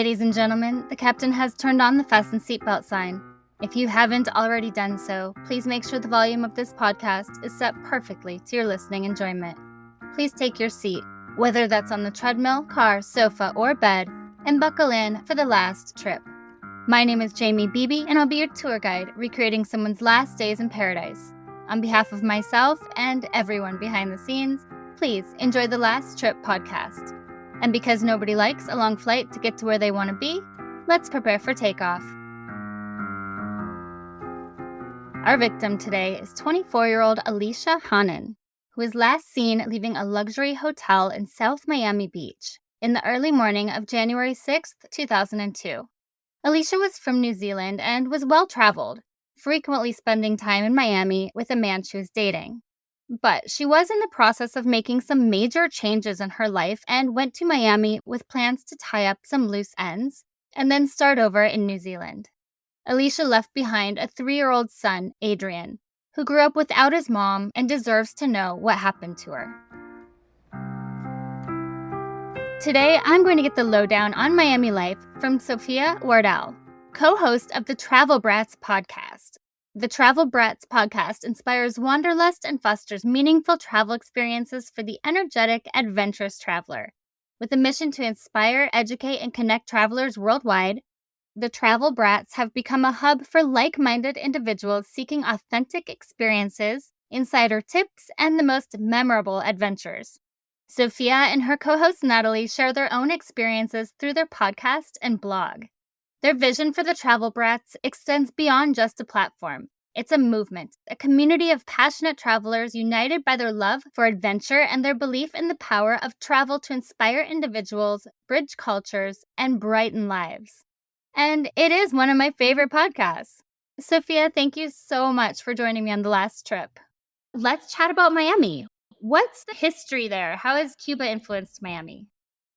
Ladies and gentlemen, the captain has turned on the fasten seatbelt sign. If you haven't already done so, please make sure the volume of this podcast is set perfectly to your listening enjoyment. Please take your seat, whether that's on the treadmill, car, sofa, or bed, and buckle in for the last trip. My name is Jamie Beebe, and I'll be your tour guide, recreating someone's last days in paradise. On behalf of myself and everyone behind the scenes, please enjoy the Last Trip podcast. And because nobody likes a long flight to get to where they want to be, let's prepare for takeoff. Our victim today is 24-year-old Alysha Hanin, who was last seen leaving a luxury hotel in South Miami Beach in the early morning of January 6, 2002. Alysha was from New Zealand and was well-traveled, frequently spending time in Miami with a man she was dating. But she was in the process of making some major changes in her life and went to Miami with plans to tie up some loose ends and then start over in New Zealand. Alysha left behind a 3-year-old son, Adrian, who grew up without his mom and deserves to know what happened to her. Today, I'm going to get the lowdown on Miami life from Sophia Wardell, co-host of the Travel Brats podcast. The Travel Brats podcast inspires wanderlust and fosters meaningful travel experiences for the energetic, adventurous traveler. With a mission to inspire, educate, and connect travelers worldwide, the Travel Brats have become a hub for like-minded individuals seeking authentic experiences, insider tips, and the most memorable adventures. Sophia and her co-host Natalie share their own experiences through their podcast and blog. Their vision for the Travel Brats extends beyond just a platform. It's a movement, a community of passionate travelers united by their love for adventure and their belief in the power of travel to inspire individuals, bridge cultures, and brighten lives. And it is one of my favorite podcasts. Sophia, thank you so much for joining me on the last trip. Let's chat about Miami. What's the history there? How has Cuba influenced Miami?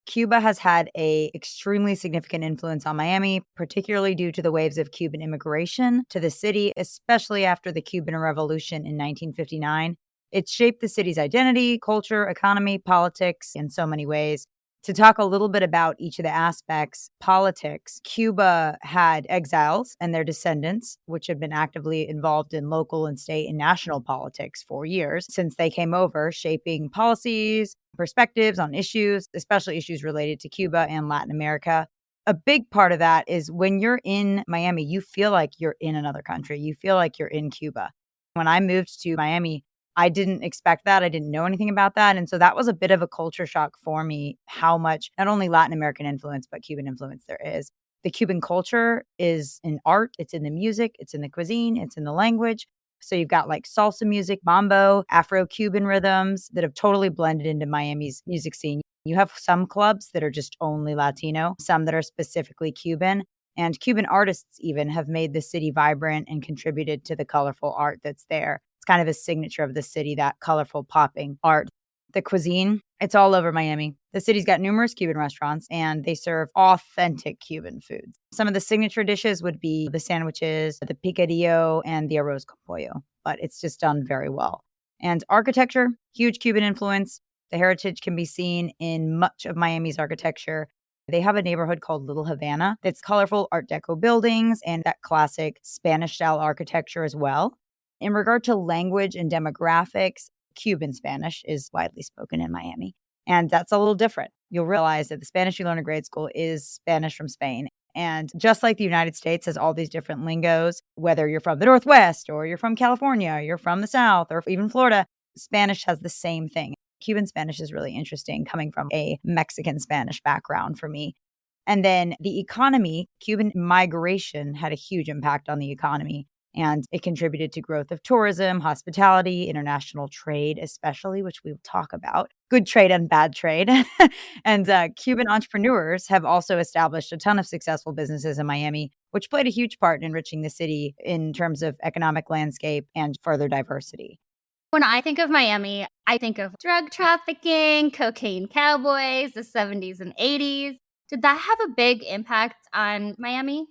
Cuba has had an extremely significant influence on Miami, particularly due to the waves of Cuban immigration to the city, especially after the Cuban Revolution in 1959. It shaped the city's identity, culture, economy, politics in so many ways. To talk a little bit about each of the aspects, politics, Cuba had exiles and their descendants, which have been actively involved in local and state and national politics for years since they came over, shaping policies, perspectives on issues, especially issues related to Cuba and Latin America. A big part of that is when you're in Miami, you feel like you're in another country. You feel like you're in Cuba. When I moved to Miami, I didn't expect that. I didn't know anything about that. And so that was a bit of a culture shock for me, how much not only Latin American influence, but Cuban influence there is. The Cuban culture is in art, it's in the music, it's in the cuisine, it's in the language. So you've got like salsa music, mambo, Afro-Cuban rhythms that have totally blended into Miami's music scene. You have some clubs that are just only Latino, some that are specifically Cuban. And Cuban artists even have made the city vibrant and contributed to the colorful art that's there. It's kind of a signature of the city, that colorful popping art. The cuisine, it's all over Miami. The city's got numerous Cuban restaurants and they serve authentic Cuban foods. Some of the signature dishes would be the sandwiches, the picadillo, and the arroz con pollo, but it's just done very well. And architecture, huge Cuban influence. The heritage can be seen in much of Miami's architecture. They have a neighborhood called Little Havana that's colorful Art Deco buildings and that classic Spanish-style architecture as well. In regard to language and demographics, Cuban Spanish is widely spoken in Miami, and that's a little different. You'll realize that the Spanish you learn in grade school is Spanish from Spain. And just like the United States has all these different lingos, whether you're from the Northwest or you're from California, or you're from the South, or even Florida, Spanish has the same thing. Cuban Spanish is really interesting, coming from a Mexican Spanish background for me. And then the economy, Cuban migration had a huge impact on the economy. And it contributed to growth of tourism, hospitality, international trade, especially, which we will talk about. Good trade and bad trade. And Cuban entrepreneurs have also established a ton of successful businesses in Miami, which played a huge part in enriching the city in terms of economic landscape and further diversity. When I think of Miami, I think of drug trafficking, cocaine cowboys, the 70s and 80s. Did that have a big impact on Miami?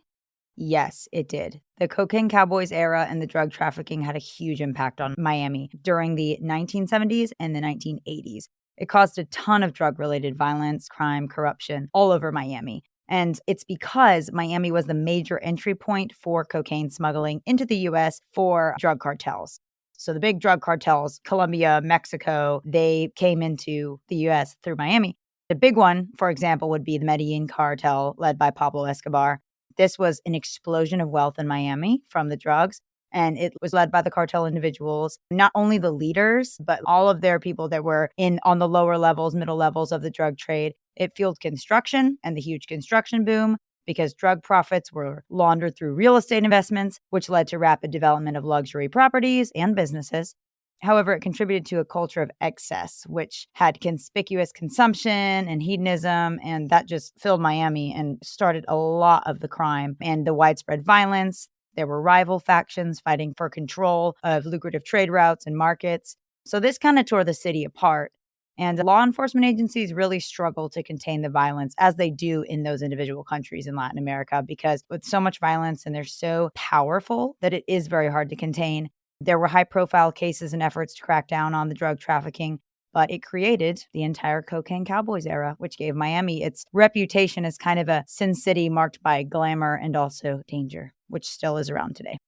Yes, it did. The cocaine cowboys era and the drug trafficking had a huge impact on Miami during the 1970s and the 1980s. It caused a ton of drug-related violence, crime, corruption all over Miami. And it's because Miami was the major entry point for cocaine smuggling into the US for drug cartels. So the big drug cartels, Colombia, Mexico, they came into the US through Miami. The big one, for example, would be the Medellin cartel led by Pablo Escobar. This was an explosion of wealth in Miami from the drugs. And it was led by the cartel individuals, not only the leaders, but all of their people that were in on the lower levels, middle levels of the drug trade. It fueled construction and the huge construction boom because drug profits were laundered through real estate investments, which led to rapid development of luxury properties and businesses. However, it contributed to a culture of excess, which had conspicuous consumption and hedonism, and that just filled Miami and started a lot of the crime and the widespread violence. There were rival factions fighting for control of lucrative trade routes and markets. So this kind of tore the city apart. And law enforcement agencies really struggle to contain the violence as they do in those individual countries in Latin America, because with so much violence and they're so powerful that it is very hard to contain. There were high profile cases and efforts to crack down on the drug trafficking, but it created the entire cocaine cowboys era, which gave Miami its reputation as kind of a sin city marked by glamour and also danger, which still is around today.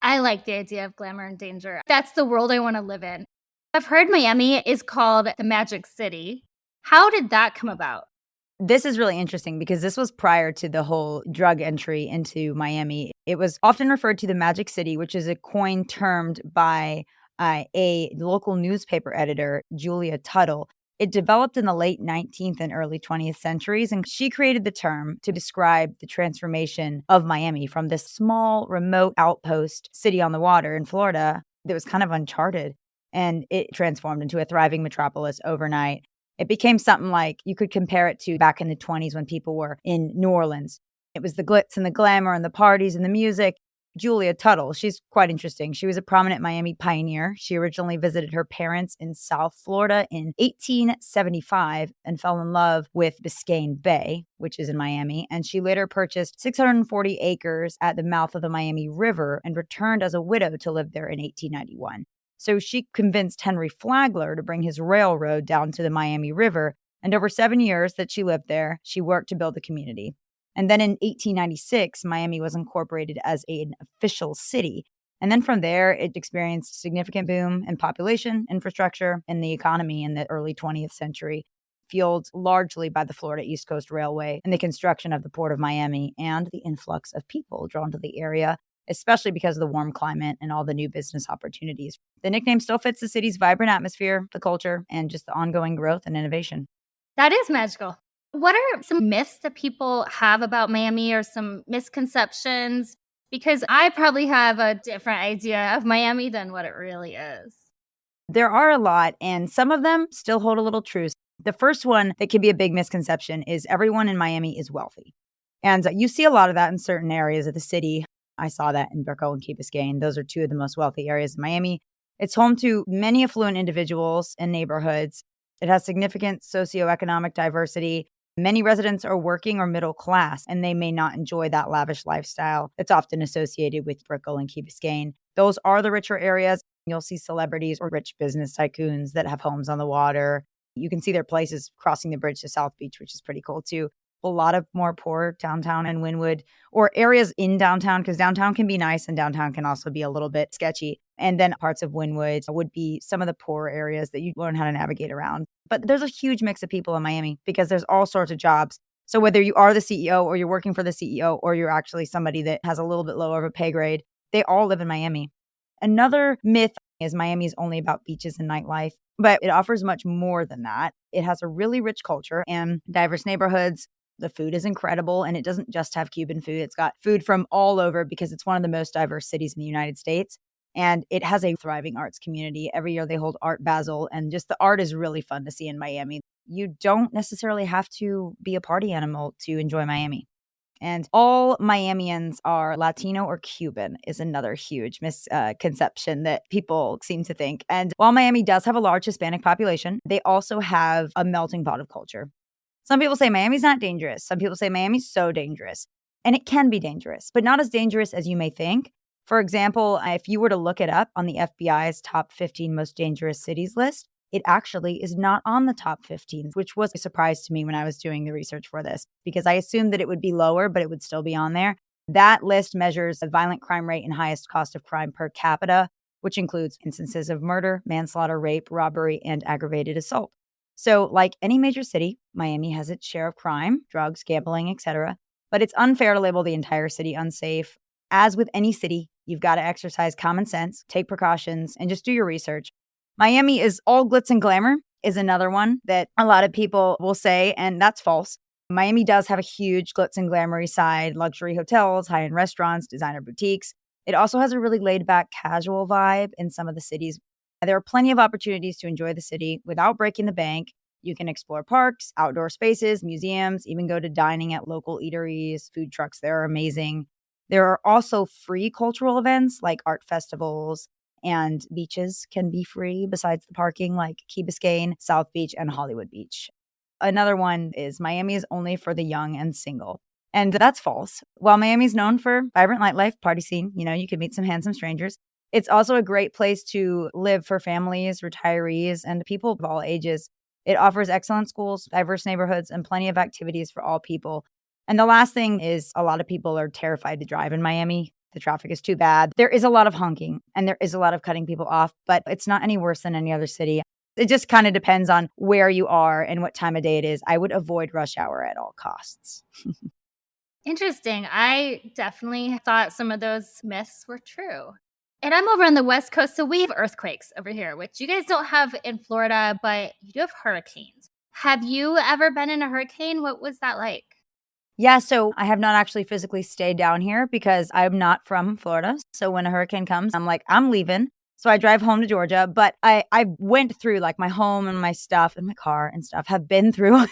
I like the idea of glamour and danger. That's the world I want to live in. I've heard Miami is called the Magic City. How did that come about? This is really interesting because this was prior to the whole drug entry into Miami. It was often referred to the Magic City, which is a coin termed by a local newspaper editor, Julia Tuttle. It developed in the late 19th and early 20th centuries, and she created the term to describe the transformation of Miami from this small, remote outpost city on the water in Florida that was kind of uncharted. And it transformed into a thriving metropolis overnight. It became something like you could compare it to back in the 20s when people were in New Orleans. It was the glitz and the glamour and the parties and the music. Julia Tuttle, she's quite interesting. She was a prominent Miami pioneer. She originally visited her parents in South Florida in 1875 and fell in love with Biscayne Bay, which is in Miami. And she later purchased 640 acres at the mouth of the Miami River and returned as a widow to live there in 1891. So she convinced Henry Flagler to bring his railroad down to the Miami River. And over 7 years that she lived there, she worked to build the community. And then in 1896, Miami was incorporated as an official city. And then from there, it experienced significant boom in population, infrastructure, and the economy in the early 20th century, fueled largely by the Florida East Coast Railway and the construction of the Port of Miami and the influx of people drawn to the area, especially because of the warm climate and all the new business opportunities. The nickname still fits the city's vibrant atmosphere, the culture, and just the ongoing growth and innovation. That is magical. What are some myths that people have about Miami or some misconceptions? Because I probably have a different idea of Miami than what it really is. There are a lot, and some of them still hold a little truth. The first one that can be a big misconception is everyone in Miami is wealthy. And you see a lot of that in certain areas of the city. I saw that in Brickell and Key Biscayne. Those are two of the most wealthy areas in Miami. It's home to many affluent individuals and neighborhoods. It has significant socioeconomic diversity. Many residents are working or middle class, and they may not enjoy that lavish lifestyle that's often associated with Brickell and Key Biscayne. Those are the richer areas. You'll see celebrities or rich business tycoons that have homes on the water. You can see their places crossing the bridge to South Beach, which is pretty cool too. A lot of more poor downtown and Wynwood or areas in downtown, because downtown can be nice and downtown can also be a little bit sketchy. And then parts of Wynwood would be some of the poor areas that you learn how to navigate around. But there's a huge mix of people in Miami because there's all sorts of jobs. So whether you are the CEO or you're working for the CEO or you're actually somebody that has a little bit lower of a pay grade, they all live in Miami. Another myth is Miami is only about beaches and nightlife, but it offers much more than that. It has a really rich culture and diverse neighborhoods. The food is incredible, and it doesn't just have Cuban food. It's got food from all over because it's one of the most diverse cities in the United States. And it has a thriving arts community. Every year they hold Art Basel, and just the art is really fun to see in Miami. You don't necessarily have to be a party animal to enjoy Miami. And all Miamians are Latino or Cuban is another huge misconception that people seem to think. And while Miami does have a large Hispanic population, they also have a melting pot of culture. Some people say Miami's not dangerous. Some people say Miami's so dangerous. And it can be dangerous, but not as dangerous as you may think. For example, if you were to look it up on the FBI's top 15 most dangerous cities list, it actually is not on the top 15, which was a surprise to me when I was doing the research for this, because I assumed that it would be lower, but it would still be on there. That list measures the violent crime rate and highest cost of crime per capita, which includes instances of murder, manslaughter, rape, robbery, and aggravated assault. So, like any major city, Miami has its share of crime, drugs, gambling, etc. But it's unfair to label the entire city unsafe. As with any city, you've got to exercise common sense, take precautions, and just do your research. Miami is all glitz and glamour is another one that a lot of people will say, and that's false. Miami does have a huge glitz and glamoury side, luxury hotels, high-end restaurants, designer boutiques. It also has a really laid-back, casual vibe in some of the cities. There are plenty of opportunities to enjoy the city without breaking the bank. You can explore parks, outdoor spaces, museums, even go to dining at local eateries, food trucks. They're amazing. There are also free cultural events like art festivals, and beaches can be free besides the parking, like Key Biscayne, South Beach, and Hollywood Beach. Another one is Miami is only for the young and single. And that's false. While Miami's known for vibrant nightlife, party scene, you can meet some handsome strangers. It's also a great place to live for families, retirees, and people of all ages. It offers excellent schools, diverse neighborhoods, and plenty of activities for all people. And the last thing is a lot of people are terrified to drive in Miami. The traffic is too bad. There is a lot of honking and there is a lot of cutting people off, but it's not any worse than any other city. It just kind of depends on where you are and what time of day it is. I would avoid rush hour at all costs. Interesting. I definitely thought some of those myths were true. And I'm over on the West Coast, so we have earthquakes over here, which you guys don't have in Florida, but you do have hurricanes. Have you ever been in a hurricane? What was that like? Yeah, so I have not actually physically stayed down here because I'm not from Florida. So when a hurricane comes, I'm like, I'm leaving. So I drive home to Georgia, but I went through like my home and my stuff and my car and stuff have been through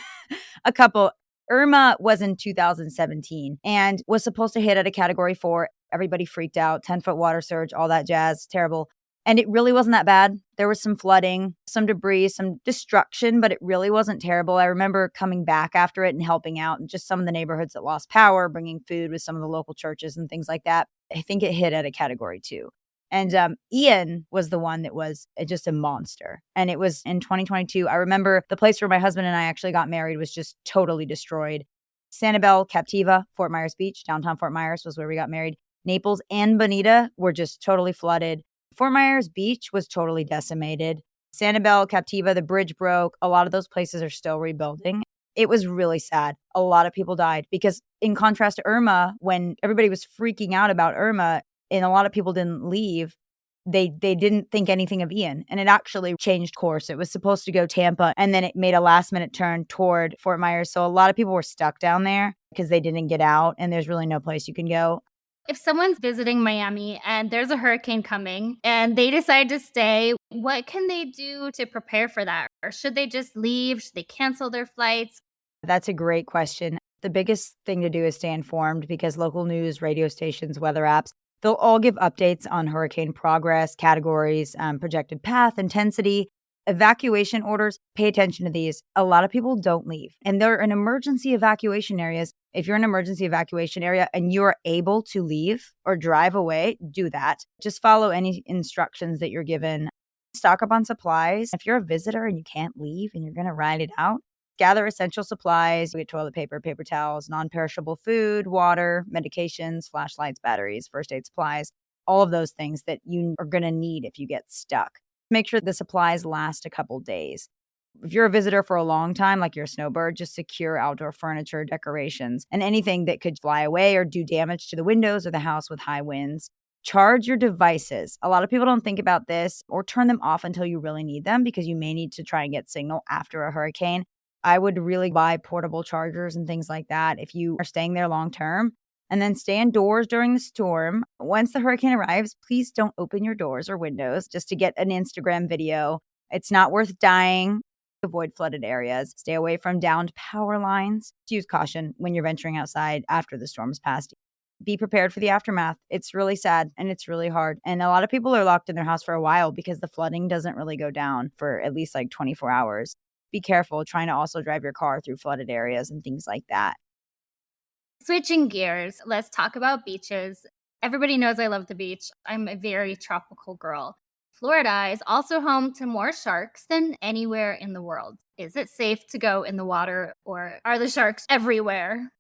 a couple. Irma was in 2017 and was supposed to hit at a category 4. Everybody freaked out, 10-foot water surge, all that jazz, terrible. And it really wasn't that bad. There was some flooding, some debris, some destruction, but it really wasn't terrible. I remember coming back after it and helping out in just some of the neighborhoods that lost power, bringing food with some of the local churches and things like that. I think it hit at a category 2. And Ian was the one that was just a monster. And it was in 2022. I remember the place where my husband and I actually got married was just totally destroyed. Sanibel, Captiva, Fort Myers Beach, downtown Fort Myers was where we got married. Naples and Bonita were just totally flooded. Fort Myers Beach was totally decimated. Sanibel, Captiva, the bridge broke. A lot of those places are still rebuilding. It was really sad. A lot of people died because in contrast to Irma, when everybody was freaking out about Irma and a lot of people didn't leave, they didn't think anything of Ian. And it actually changed course. It was supposed to go Tampa and then it made a last minute turn toward Fort Myers. So a lot of people were stuck down there because they didn't get out and there's really no place you can go. If someone's visiting Miami and there's a hurricane coming and they decide to stay, what can they do to prepare for that? Or should they just leave? Should they cancel their flights? That's a great question. The biggest thing to do is stay informed because local news, radio stations, weather apps, they'll all give updates on hurricane progress, categories, projected path, intensity, evacuation orders. Pay attention to these. A lot of people don't leave. And they're in emergency evacuation areas. If you're in an emergency evacuation area and you're able to leave or drive away, do that. Just follow any instructions that you're given. Stock up on supplies. If you're a visitor and you can't leave and you're going to ride it out, gather essential supplies. You get toilet paper, paper towels, non-perishable food, water, medications, flashlights, batteries, first aid supplies, all of those things that you are going to need if you get stuck. Make sure the supplies last a couple days. If you're a visitor for a long time, like you're a snowbird, just secure outdoor furniture, decorations, and anything that could fly away or do damage to the windows or the house with high winds. Charge your devices. A lot of people don't think about this or turn them off until you really need them because you may need to try and get signal after a hurricane. I would really buy portable chargers and things like that if you are staying there long term. And then stay indoors during the storm. Once the hurricane arrives, please don't open your doors or windows just to get an Instagram video. It's not worth dying. Avoid flooded areas. Stay away from downed power lines. Use caution when you're venturing outside after the storm's passed. Be prepared for the aftermath. It's really sad and it's really hard. And a lot of people are locked in their house for a while because the flooding doesn't really go down for at least like 24 hours. Be careful trying to also drive your car through flooded areas and things like that. Switching gears, let's talk about beaches. Everybody knows I love the beach. I'm a very tropical girl. Florida is also home to more sharks than anywhere in the world. Is it safe to go in the water, or are the sharks everywhere?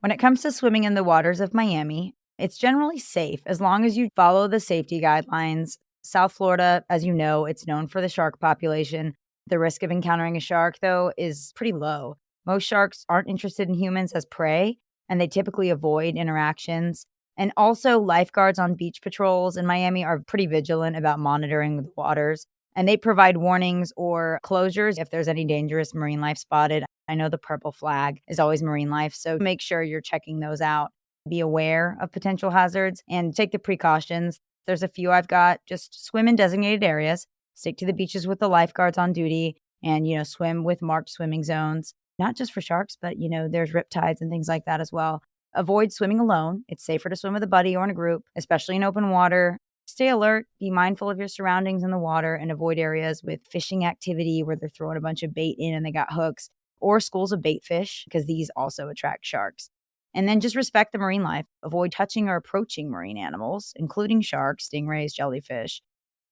When it comes to swimming in the waters of Miami, it's generally safe as long as you follow the safety guidelines. South Florida, as you know, it's known for the shark population. The risk of encountering a shark, though, is pretty low. Most sharks aren't interested in humans as prey, and they typically avoid interactions. And also, lifeguards on beach patrols in Miami are pretty vigilant about monitoring the waters, and they provide warnings or closures if there's any dangerous marine life spotted. I know the purple flag is always marine life, so make sure you're checking those out. Be aware of potential hazards and take the precautions. There's a few I've got. Just swim in designated areas, stick to the beaches with the lifeguards on duty, and, swim with marked swimming zones, not just for sharks, but, there's riptides and things like that as well. Avoid swimming alone. It's safer to swim with a buddy or in a group, especially in open water. Stay alert, be mindful of your surroundings in the water, and avoid areas with fishing activity where they're throwing a bunch of bait in and they got hooks, or schools of bait fish, because these also attract sharks. And then just respect the marine life. Avoid touching or approaching marine animals, including sharks, stingrays, jellyfish.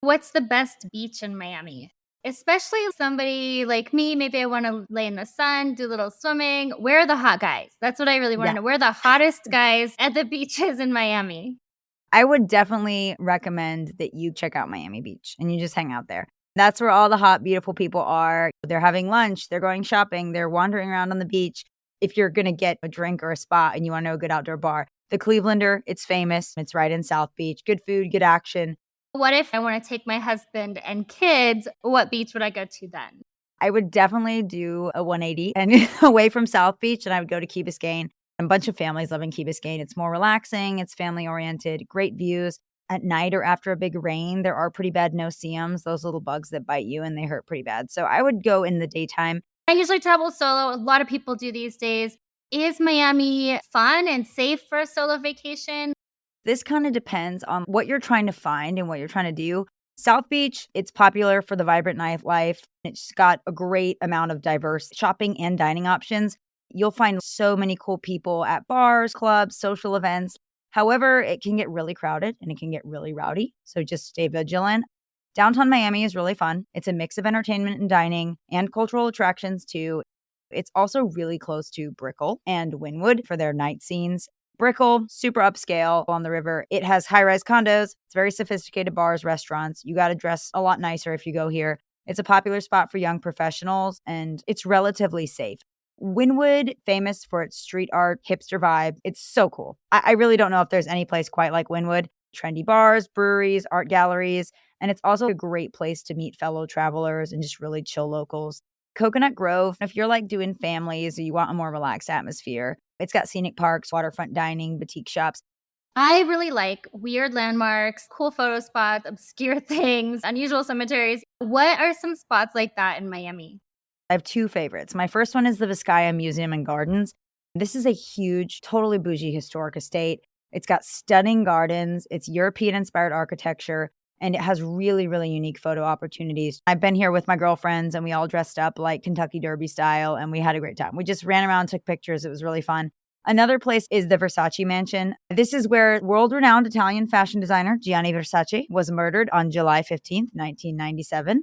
What's the best beach in Miami? Especially somebody like me, maybe I want to lay in the sun, do a little swimming. Where are the hot guys? That's what I really want to Yeah. know. Where are the hottest guys at the beaches in Miami? I would definitely recommend that you check out Miami Beach and you just hang out there. That's where all the hot, beautiful people are. They're having lunch, they're going shopping, they're wandering around on the beach. If you're going to get a drink or a spot and you want to know a good outdoor bar, the Clevelander, it's famous. It's right in South Beach. Good food, good action. What if I want to take my husband and kids? What beach would I go to then? I would definitely do a 180 and away from South Beach, and I would go to Key Biscayne. A bunch of families live in Key Biscayne. It's more relaxing. It's family oriented, great views. At night or after a big rain, there are pretty bad no-see-ums, those little bugs that bite you and they hurt pretty bad. So I would go in the daytime. I usually travel solo. A lot of people do these days. Is Miami fun and safe for a solo vacation? This kind of depends on what you're trying to find and what you're trying to do. South Beach, it's popular for the vibrant nightlife. It's got a great amount of diverse shopping and dining options. You'll find so many cool people at bars, clubs, social events. However, it can get really crowded and it can get really rowdy. So just stay vigilant. Downtown Miami is really fun. It's a mix of entertainment and dining and cultural attractions too. It's also really close to Brickell and Wynwood for their night scenes. Brickell, super upscale on the river. It has high-rise condos. It's very sophisticated bars, restaurants. You got to dress a lot nicer if you go here. It's a popular spot for young professionals, and it's relatively safe. Wynwood, famous for its street art, hipster vibe. It's so cool. I really don't know if there's any place quite like Wynwood. Trendy bars, breweries, art galleries, and it's also a great place to meet fellow travelers and just really chill locals. Coconut Grove, if you're like doing families or you want a more relaxed atmosphere, it's got scenic parks, waterfront dining, boutique shops. I really like weird landmarks, cool photo spots, obscure things, unusual cemeteries. What are some spots like that in Miami? I have two favorites. My first one is the Vizcaya Museum and Gardens. This is a huge, totally bougie historic estate. It's got stunning gardens. It's European-inspired architecture, and it has really, really unique photo opportunities. I've been here with my girlfriends, and we all dressed up like Kentucky Derby style, and we had a great time. We just ran around, took pictures. It was really fun. Another place is the Versace Mansion. This is where world-renowned Italian fashion designer Gianni Versace was murdered on July 15th, 1997.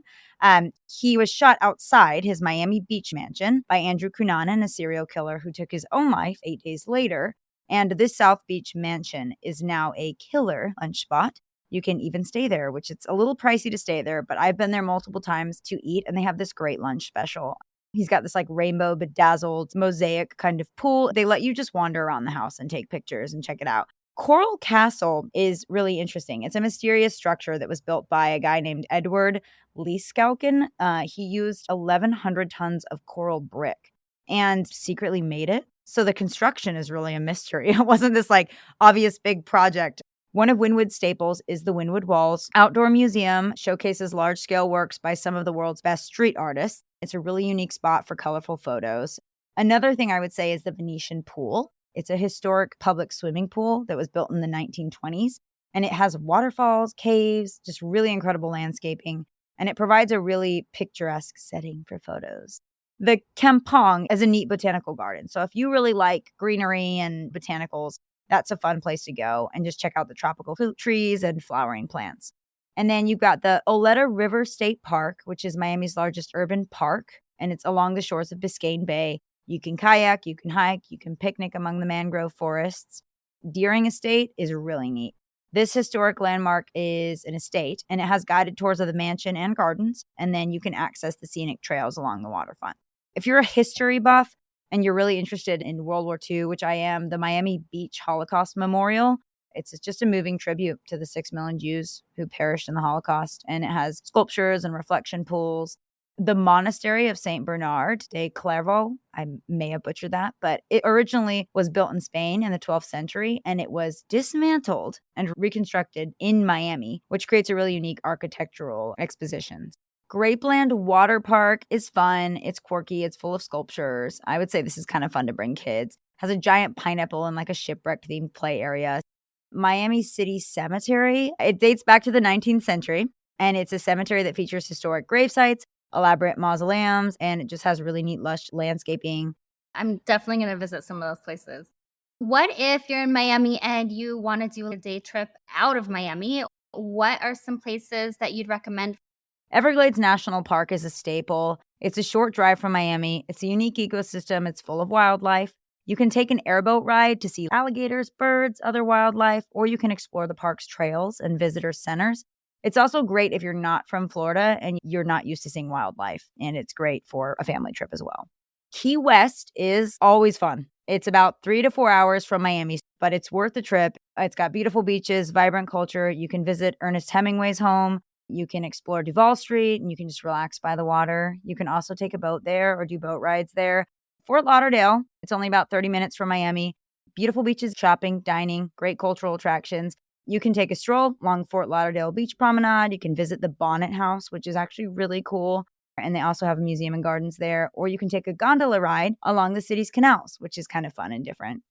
He was shot outside his Miami Beach mansion by Andrew Cunanan, a serial killer who took his own life 8 days later. And this South Beach mansion is now a killer lunch spot. You can even stay there, which it's a little pricey to stay there, but I've been there multiple times to eat, and they have this great lunch special. He's got this like rainbow bedazzled mosaic kind of pool. They let you just wander around the house and take pictures and check it out. Coral Castle is really interesting. It's a mysterious structure that was built by a guy named Edward Leeskauken. He used 1,100 tons of coral brick and secretly made it. So the construction is really a mystery. It wasn't this like obvious big project. One of Wynwood's staples is the Wynwood Walls Outdoor Museum, showcases large-scale works by some of the world's best street artists. It's a really unique spot for colorful photos. Another thing I would say is the Venetian Pool. It's a historic public swimming pool that was built in the 1920s, and it has waterfalls, caves, just really incredible landscaping, and it provides a really picturesque setting for photos. The Kampong is a neat botanical garden. So if you really like greenery and botanicals, that's a fun place to go and just check out the tropical fruit trees and flowering plants. And then you've got the Oleta River State Park, which is Miami's largest urban park, and it's along the shores of Biscayne Bay. You can kayak, you can hike, you can picnic among the mangrove forests. Deering Estate is really neat. This historic landmark is an estate, and it has guided tours of the mansion and gardens, and then you can access the scenic trails along the waterfront. If you're a history buff and you're really interested in World War II, which I am, the Miami Beach Holocaust Memorial, it's just a moving tribute to the 6 million Jews who perished in the Holocaust, and it has sculptures and reflection pools. The monastery of Saint Bernard de Clairvaux, I may have butchered that, but it originally was built in Spain in the 12th century, and it was dismantled and reconstructed in Miami, which creates a really unique architectural exposition. Grapeland Water Park is fun. It's quirky. It's full of sculptures. I would say this is kind of fun to bring kids. Has a giant pineapple and like a shipwreck themed play area. Miami City Cemetery. It dates back to the 19th century, and it's a cemetery that features historic grave sites, elaborate mausoleums, and it just has really neat, lush landscaping. I'm definitely going to visit some of those places. What if you're in Miami and you want to do a day trip out of Miami? What are some places that you'd recommend? Everglades National Park is a staple. It's a short drive from Miami. It's a unique ecosystem. It's full of wildlife. You can take an airboat ride to see alligators, birds, other wildlife, or you can explore the park's trails and visitor centers. It's also great if you're not from Florida and you're not used to seeing wildlife, and it's great for a family trip as well. Key West is always fun. It's about 3 to 4 hours from Miami, but it's worth the trip. It's got beautiful beaches, vibrant culture. You can visit Ernest Hemingway's home. You can explore Duval Street, and you can just relax by the water. You can also take a boat there or do boat rides there. Fort Lauderdale, it's only about 30 minutes from Miami. Beautiful beaches, shopping, dining, great cultural attractions. You can take a stroll along Fort Lauderdale Beach Promenade. You can visit the Bonnet House, which is actually really cool. And they also have a museum and gardens there. Or you can take a gondola ride along the city's canals, which is kind of fun and different.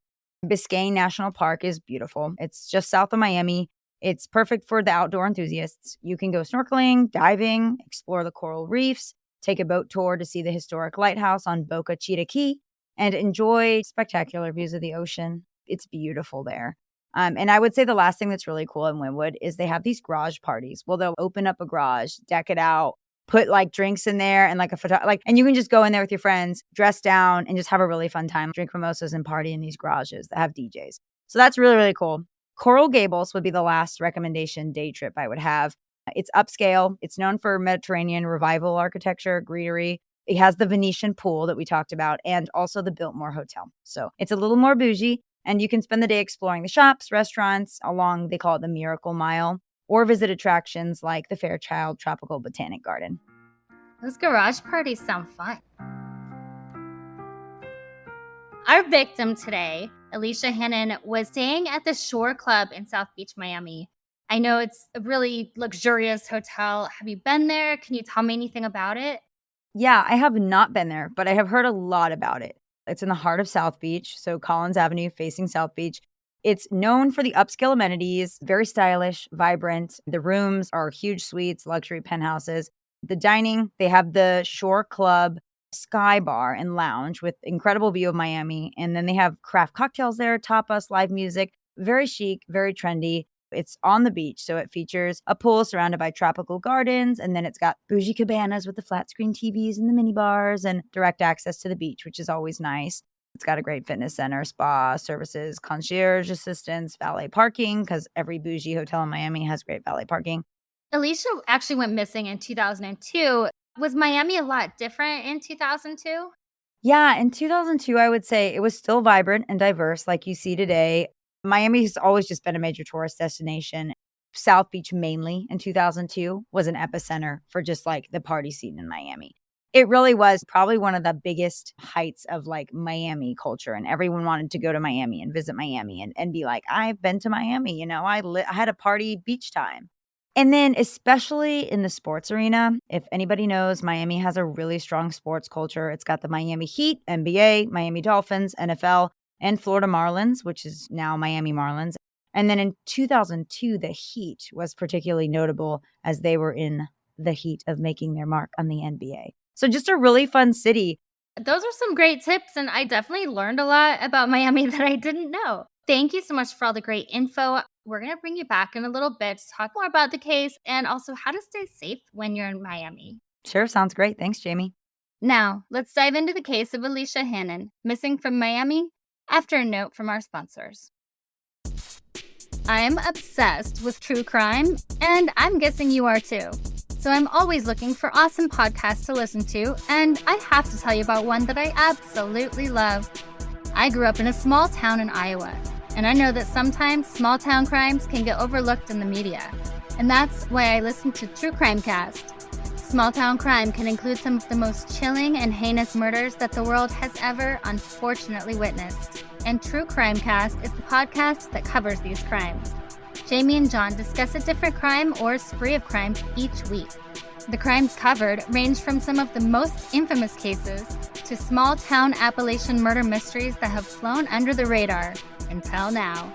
Biscayne National Park is beautiful. It's just south of Miami. It's perfect for the outdoor enthusiasts. You can go snorkeling, diving, explore the coral reefs, take a boat tour to see the historic lighthouse on Boca Chica Key, and enjoy spectacular views of the ocean. It's beautiful there. And I would say the last thing that's really cool in Wynwood is they have these garage parties. Well, they'll open up a garage, deck it out, put like drinks in there and like a photo, and you can just go in there with your friends, dress down, and just have a really fun time, drink mimosas and party in these garages that have DJs. So that's really, really cool. Coral Gables would be the last recommendation day trip I would have. It's upscale. It's known for Mediterranean revival architecture, greenery. It has the Venetian pool that we talked about and also the Biltmore Hotel. So it's a little more bougie, and you can spend the day exploring the shops, restaurants along, they call it the Miracle Mile, or visit attractions like the Fairchild Tropical Botanic Garden. Those garage parties sound fun. Our victim today, Alysha Hanin, was staying at the Shore Club in South Beach, Miami. I know it's a really luxurious hotel. Have you been there? Can you tell me anything about it? Yeah, I have not been there, but I have heard a lot about it. It's in the heart of South Beach, so Collins Avenue facing South Beach. It's known for the upscale amenities, very stylish, vibrant. The rooms are huge suites, luxury penthouses. The dining, they have the Shore Club Sky Bar and Lounge with incredible view of Miami. And then they have craft cocktails there, tapas, live music, very chic, very trendy. It's on the beach, so it features a pool surrounded by tropical gardens, and then it's got bougie cabanas with the flat screen TVs and the mini bars and direct access to the beach, which is always nice. It's got a great fitness center, spa services, concierge assistance, valet parking, because every bougie hotel in Miami has great valet parking. Alysha actually went missing in 2002. Was Miami a lot different in 2002? Yeah, in 2002, I would say it was still vibrant and diverse like you see today. Miami has always just been a major tourist destination. South Beach mainly in 2002 was an epicenter for just like the party scene in Miami. It really was probably one of the biggest heights of like Miami culture, and everyone wanted to go to Miami and visit Miami and be like, I've been to Miami, I had a party beach time. And then especially in the sports arena, if anybody knows, Miami has a really strong sports culture. It's got the Miami Heat, NBA, Miami Dolphins, NFL, and Florida Marlins, which is now Miami Marlins. And then in 2002, the Heat was particularly notable as they were in the heat of making their mark on the NBA. So just a really fun city. Those are some great tips, and I definitely learned a lot about Miami that I didn't know. Thank you so much for all the great info. We're going to bring you back in a little bit to talk more about the case and also how to stay safe when you're in Miami. Sure, sounds great. Thanks, Jamie. Now, let's dive into the case of Alysha Hanin, missing from Miami, after a note from our sponsors. I'm obsessed with true crime, and I'm guessing you are too. So I'm always looking for awesome podcasts to listen to, and I have to tell you about one that I absolutely love. I grew up in a small town in Iowa, and I know that sometimes small town crimes can get overlooked in the media. And that's why I listen to True Crime Cast. Small town crime can include some of the most chilling and heinous murders that the world has ever unfortunately witnessed. And True Crime Cast is the podcast that covers these crimes. Jamie and John discuss a different crime or spree of crimes each week. The crimes covered range from some of the most infamous cases to small town Appalachian murder mysteries that have flown under the radar until now.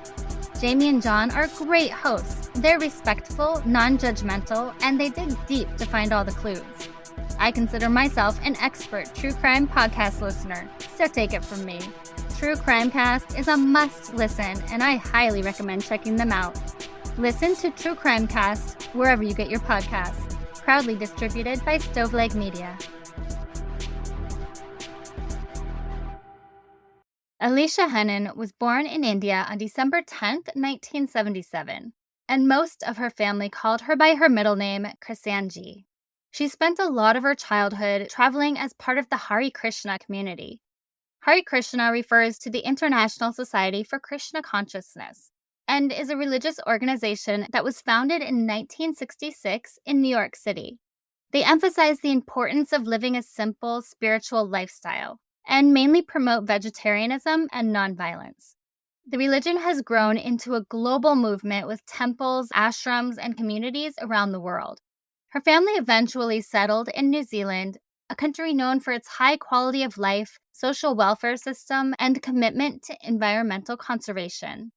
Jamie and John are great hosts. They're respectful, non-judgmental, and they dig deep to find all the clues. I consider myself an expert true crime podcast listener, so take it from me. True Crime Cast is a must-listen, and I highly recommend checking them out. Listen to True Crime Cast wherever you get your podcasts. Proudly distributed by Stoveleg Media. Alysha Hanin was born in India on December 10, 1977, and most of her family called her by her middle name, Krisanji. She spent a lot of her childhood traveling as part of the Hare Krishna community. Hare Krishna refers to the International Society for Krishna Consciousness and is a religious organization that was founded in 1966 in New York City. They emphasize the importance of living a simple spiritual lifestyle and mainly promote vegetarianism and nonviolence. The religion has grown into a global movement with temples, ashrams, and communities around the world. Her family eventually settled in New Zealand, a country known for its high quality of life, social welfare system, and commitment to environmental conservation.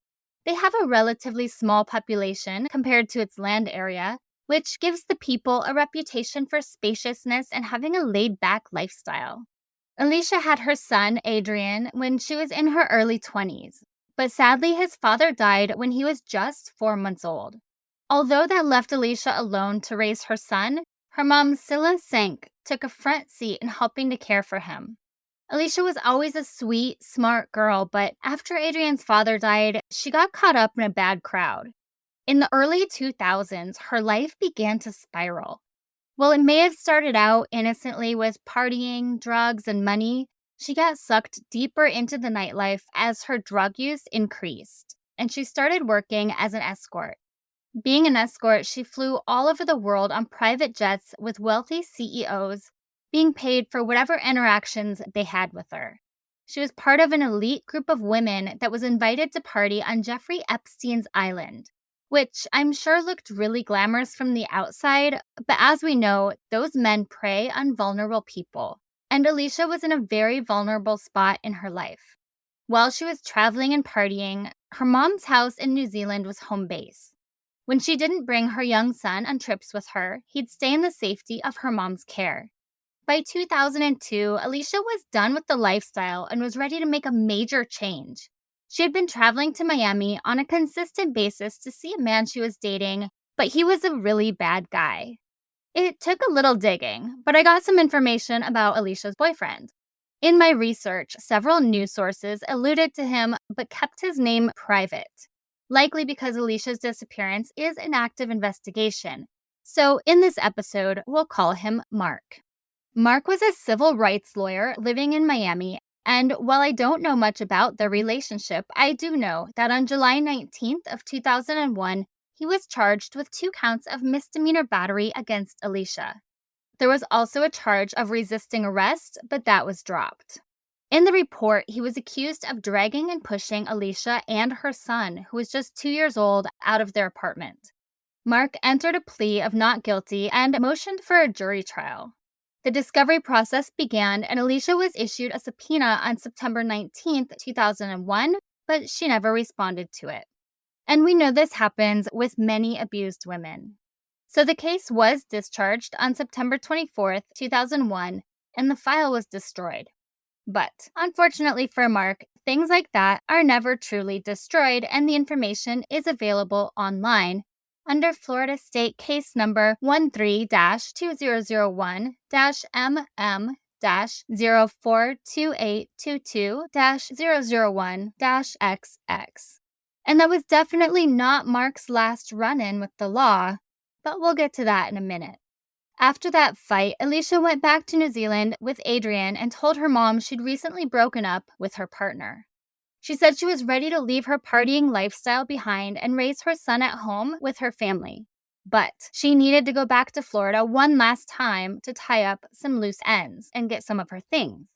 They have a relatively small population compared to its land area, which gives the people a reputation for spaciousness and having a laid-back lifestyle. Alysha had her son, Adrian, when she was in her early 20s, but sadly his father died when he was just 4 months old. Although that left Alysha alone to raise her son, her mom, Scylla Sank, took a front seat in helping to care for him. Alysha was always a sweet, smart girl, but after Adrian's father died, she got caught up in a bad crowd. In the early 2000s, her life began to spiral. While it may have started out innocently with partying, drugs, and money, she got sucked deeper into the nightlife as her drug use increased, and she started working as an escort. Being an escort, she flew all over the world on private jets with wealthy CEOs, being paid for whatever interactions they had with her. She was part of an elite group of women that was invited to party on Jeffrey Epstein's island, which I'm sure looked really glamorous from the outside, but as we know, those men prey on vulnerable people, and Alysha was in a very vulnerable spot in her life. While she was traveling and partying, her mom's house in New Zealand was home base. When she didn't bring her young son on trips with her, he'd stay in the safety of her mom's care. By 2002, Alysha was done with the lifestyle and was ready to make a major change. She had been traveling to Miami on a consistent basis to see a man she was dating, but he was a really bad guy. It took a little digging, but I got some information about Alysha's boyfriend. In my research, several news sources alluded to him but kept his name private, likely because Alysha's disappearance is an active investigation. So in this episode, we'll call him Mark. Mark was a civil rights lawyer living in Miami. And while I don't know much about their relationship, I do know that on July 19th of 2001, he was charged with 2 counts of misdemeanor battery against Alysha. There was also a charge of resisting arrest, but that was dropped. In the report, he was accused of dragging and pushing Alysha and her son, who was just 2 years old, out of their apartment. Mark entered a plea of not guilty and motioned for a jury trial. The discovery process began, and Alysha was issued a subpoena on September 19, 2001, but she never responded to it. And we know this happens with many abused women. So the case was discharged on September 24, 2001, and the file was destroyed. But unfortunately for Mark, things like that are never truly destroyed, and the information is available online under Florida State Case Number 13-2001-MM-042822-001-XX. And that was definitely not Mark's last run-in with the law, but we'll get to that in a minute. After that fight, Alysha went back to New Zealand with Adrian and told her mom she'd recently broken up with her partner. She said she was ready to leave her partying lifestyle behind and raise her son at home with her family. But she needed to go back to Florida one last time to tie up some loose ends and get some of her things.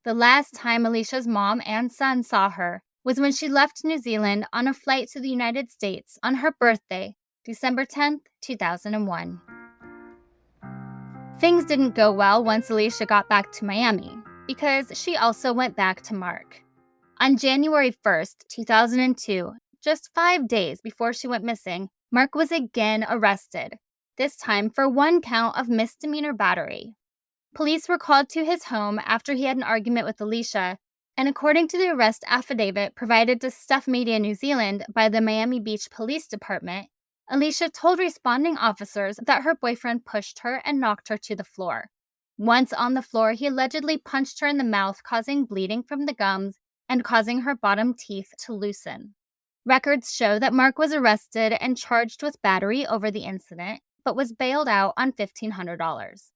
The last time Alysha's mom and son saw her was when she left New Zealand on a flight to the United States on her birthday, December 10th, 2001. Things didn't go well once Alysha got back to Miami, because she also went back to Mark. On January 1st, 2002, just 5 days before she went missing, Mark was again arrested, this time for one count of misdemeanor battery. Police were called to his home after he had an argument with Alysha, and according to the arrest affidavit provided to Stuff Media New Zealand by the Miami Beach Police Department, Alysha told responding officers that her boyfriend pushed her and knocked her to the floor. Once on the floor, he allegedly punched her in the mouth, causing bleeding from the gums and causing her bottom teeth to loosen. Records show that Mark was arrested and charged with battery over the incident, but was bailed out on $1,500.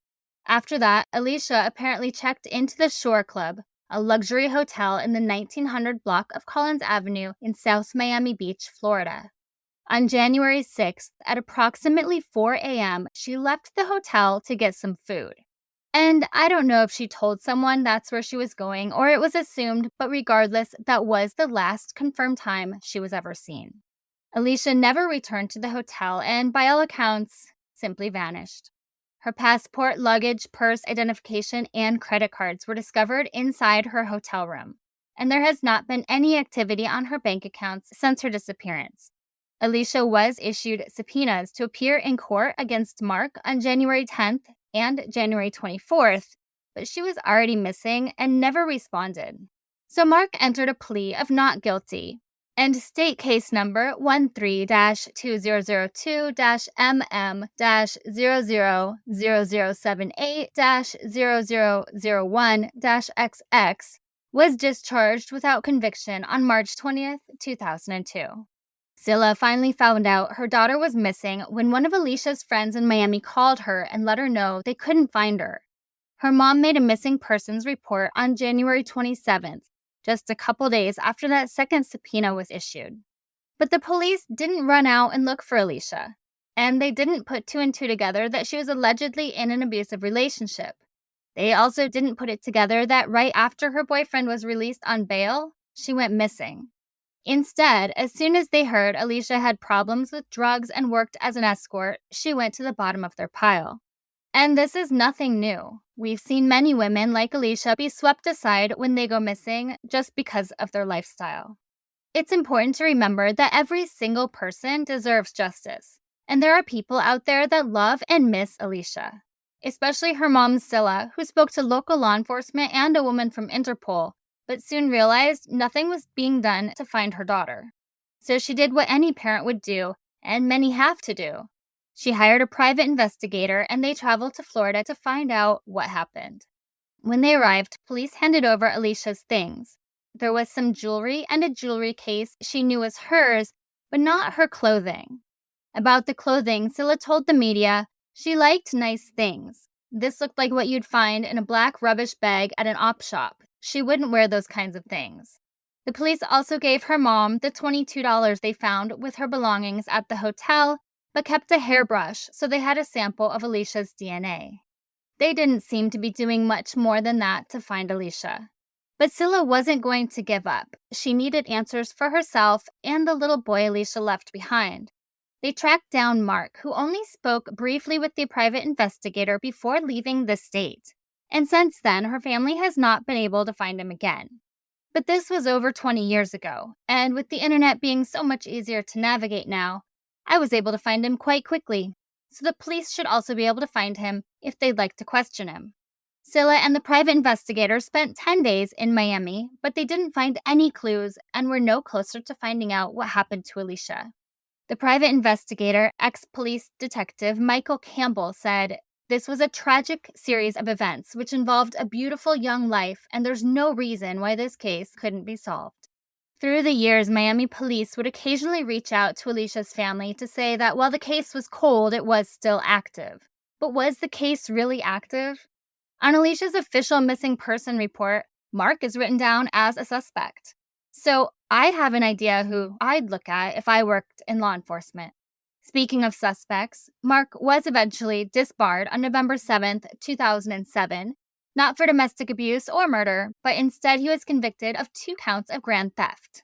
After that, Alysha apparently checked into the Shore Club, a luxury hotel in the 1900 block of Collins Avenue in South Miami Beach, Florida. On January 6th, at approximately 4 a.m., she left the hotel to get some food. And I don't know if she told someone that's where she was going or it was assumed, but regardless, that was the last confirmed time she was ever seen. Alysha never returned to the hotel and, by all accounts, simply vanished. Her passport, luggage, purse, identification, and credit cards were discovered inside her hotel room, and there has not been any activity on her bank accounts since her disappearance. Alysha was issued subpoenas to appear in court against Mark on January 10th and January 24th, but she was already missing and never responded. So Mark entered a plea of not guilty, and state case number 13-2002-MM-0078-0001-XX was discharged without conviction on March 20th, 2002. Zilla finally found out her daughter was missing when one of Alysha's friends in Miami called her and let her know they couldn't find her. Her mom made a missing persons report on January 27th, just a couple days after that second subpoena was issued. But the police didn't run out and look for Alysha, and they didn't put two and two together that she was allegedly in an abusive relationship. They also didn't put it together that right after her boyfriend was released on bail, she went missing. Instead, as soon as they heard Alysha had problems with drugs and worked as an escort, she went to the bottom of their pile. And this is nothing new. We've seen many women like Alysha be swept aside when they go missing just because of their lifestyle. It's important to remember that every single person deserves justice, and there are people out there that love and miss Alysha, especially her mom, Scylla, who spoke to local law enforcement and a woman from Interpol, but soon realized nothing was being done to find her daughter. So she did what any parent would do, and many have to do. She hired a private investigator, and they traveled to Florida to find out what happened. When they arrived, police handed over Alysha's things. There was some jewelry and a jewelry case she knew was hers, but not her clothing. About the clothing, Scylla told the media she liked nice things. This looked like what you'd find in a black rubbish bag at an op shop. She wouldn't wear those kinds of things. The police also gave her mom the $22 they found with her belongings at the hotel, but kept a hairbrush, so they had a sample of Alysha's DNA. They didn't seem to be doing much more than that to find Alysha. But Scylla wasn't going to give up. She needed answers for herself and the little boy Alysha left behind. They tracked down Mark, who only spoke briefly with the private investigator before leaving the state. And since then, her family has not been able to find him again. But this was over 20 years ago, and with the internet being so much easier to navigate now, I was able to find him quite quickly, so the police should also be able to find him if they'd like to question him. Scylla and the private investigator spent 10 days in Miami, but they didn't find any clues and were no closer to finding out what happened to Alysha. The private investigator, ex-police detective Michael Campbell, said, "This was a tragic series of events which involved a beautiful young life, and there's no reason why this case couldn't be solved." Through the years, Miami police would occasionally reach out to Alysha's family to say that while the case was cold, it was still active. But was the case really active? On Alysha's official missing person report, Mark is written down as a suspect. So I have an idea who I'd look at if I worked in law enforcement. Speaking of suspects, Mark was eventually disbarred on November 7th, 2007, not for domestic abuse or murder, but instead he was convicted of 2 counts of grand theft.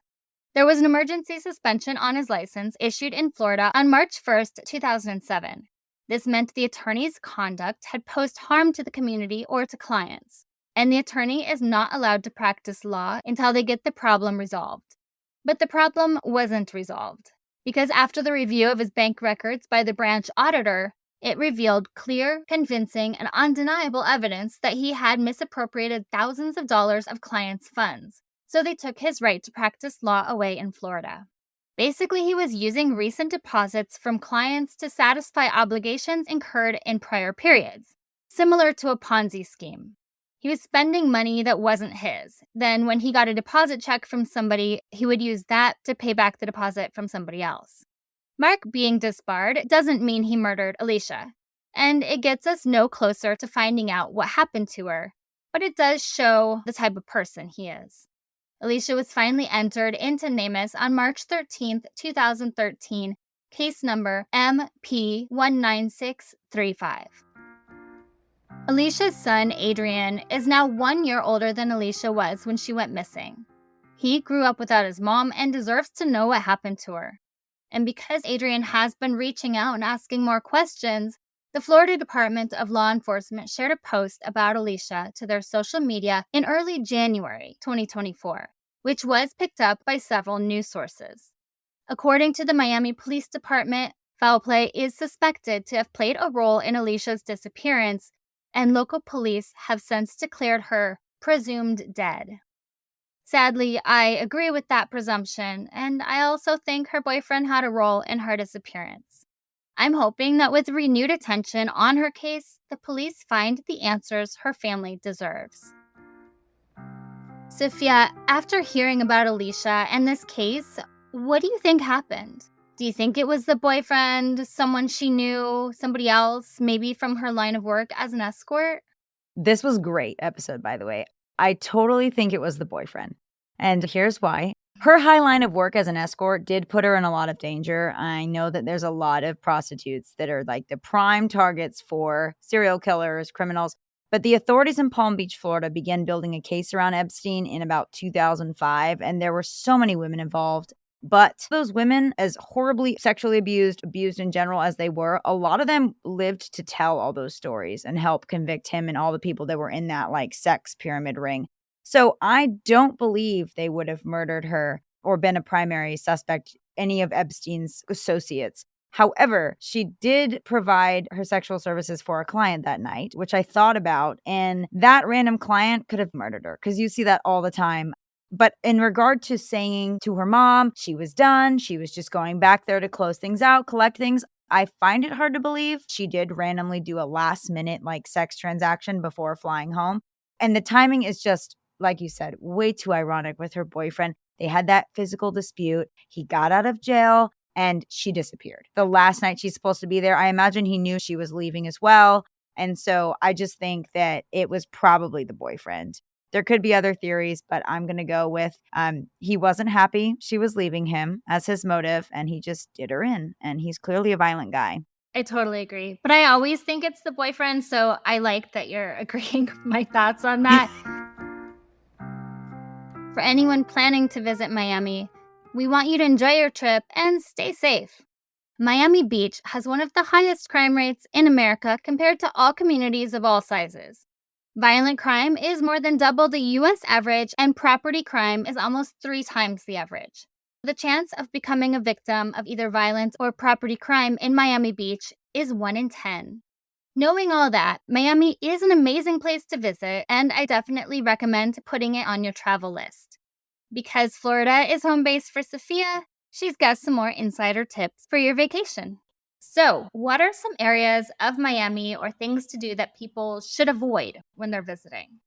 There was an emergency suspension on his license issued in Florida on March 1st, 2007. This meant the attorney's conduct had posed harm to the community or to clients, and the attorney is not allowed to practice law until they get the problem resolved. But the problem wasn't resolved, because after the review of his bank records by the branch auditor, it revealed clear, convincing, and undeniable evidence that he had misappropriated thousands of dollars of clients' funds, so they took his right to practice law away in Florida. Basically, he was using recent deposits from clients to satisfy obligations incurred in prior periods, similar to a Ponzi scheme. He was spending money that wasn't his. Then, when he got a deposit check from somebody, he would use that to pay back the deposit from somebody else. Mark being disbarred doesn't mean he murdered Alysha, and it gets us no closer to finding out what happened to her, but it does show the type of person he is. Alysha was finally entered into NamUs on March 13, 2013, case number MP19635. Alysha's son, Adrian, is now 1 year older than Alysha was when she went missing. He grew up without his mom and deserves to know what happened to her. And because Adrian has been reaching out and asking more questions, the Florida Department of Law Enforcement shared a post about Alysha to their social media in early January 2024, which was picked up by several news sources. According to the Miami Police Department, foul play is suspected to have played a role in Alysha's disappearance, and local police have since declared her presumed dead. Sadly, I agree with that presumption, and I also think her boyfriend had a role in her disappearance. I'm hoping that with renewed attention on her case, the police find the answers her family deserves. Sophia, after hearing about Alysha and this case, what do you think happened? Do you think it was the boyfriend, someone she knew, somebody else, maybe from her line of work as an escort? This was a great episode, by the way. I totally think it was the boyfriend. And here's why. Her high line of work as an escort did put her in a lot of danger. I know that there's a lot of prostitutes that are like the prime targets for serial killers, criminals. But the authorities in Palm Beach, Florida began building a case around Epstein in about 2005. And there were so many women involved. But those women, as horribly sexually abused in general as they were, a lot of them lived to tell all those stories and help convict him and all the people that were in that like sex pyramid ring. So I don't believe they would have murdered her or been a primary suspect, any of Epstein's associates. However, she did provide her sexual services for a client that night, which I thought about. And that random client could have murdered her because you see that all the time. But in regard to saying to her mom she was done, she was just going back there to close things out, collect things, I find it hard to believe she did randomly do a last minute like sex transaction before flying home. And the timing is just, like you said, way too ironic with her boyfriend. They had that physical dispute. He got out of jail and she disappeared. The last night she's supposed to be there, I imagine he knew she was leaving as well. And so I just think that it was probably the boyfriend. There could be other theories, but I'm going to go with he wasn't happy she was leaving him as his motive, and he just did her in. And he's clearly a violent guy. I totally agree. But I always think it's the boyfriend, so I like that you're agreeing with my thoughts on that. For anyone planning to visit Miami, we want you to enjoy your trip and stay safe. Miami Beach has one of the highest crime rates in America compared to all communities of all sizes. Violent crime is more than double the U.S. average, and property crime is almost 3 times the average. The chance of becoming a victim of either violent or property crime in Miami Beach is 1 in 10. Knowing all that, Miami is an amazing place to visit, and I definitely recommend putting it on your travel list. Because Florida is home base for Sophia, she's got some more insider tips for your vacation. So, what are some areas of Miami or things to do that people should avoid when they're visiting?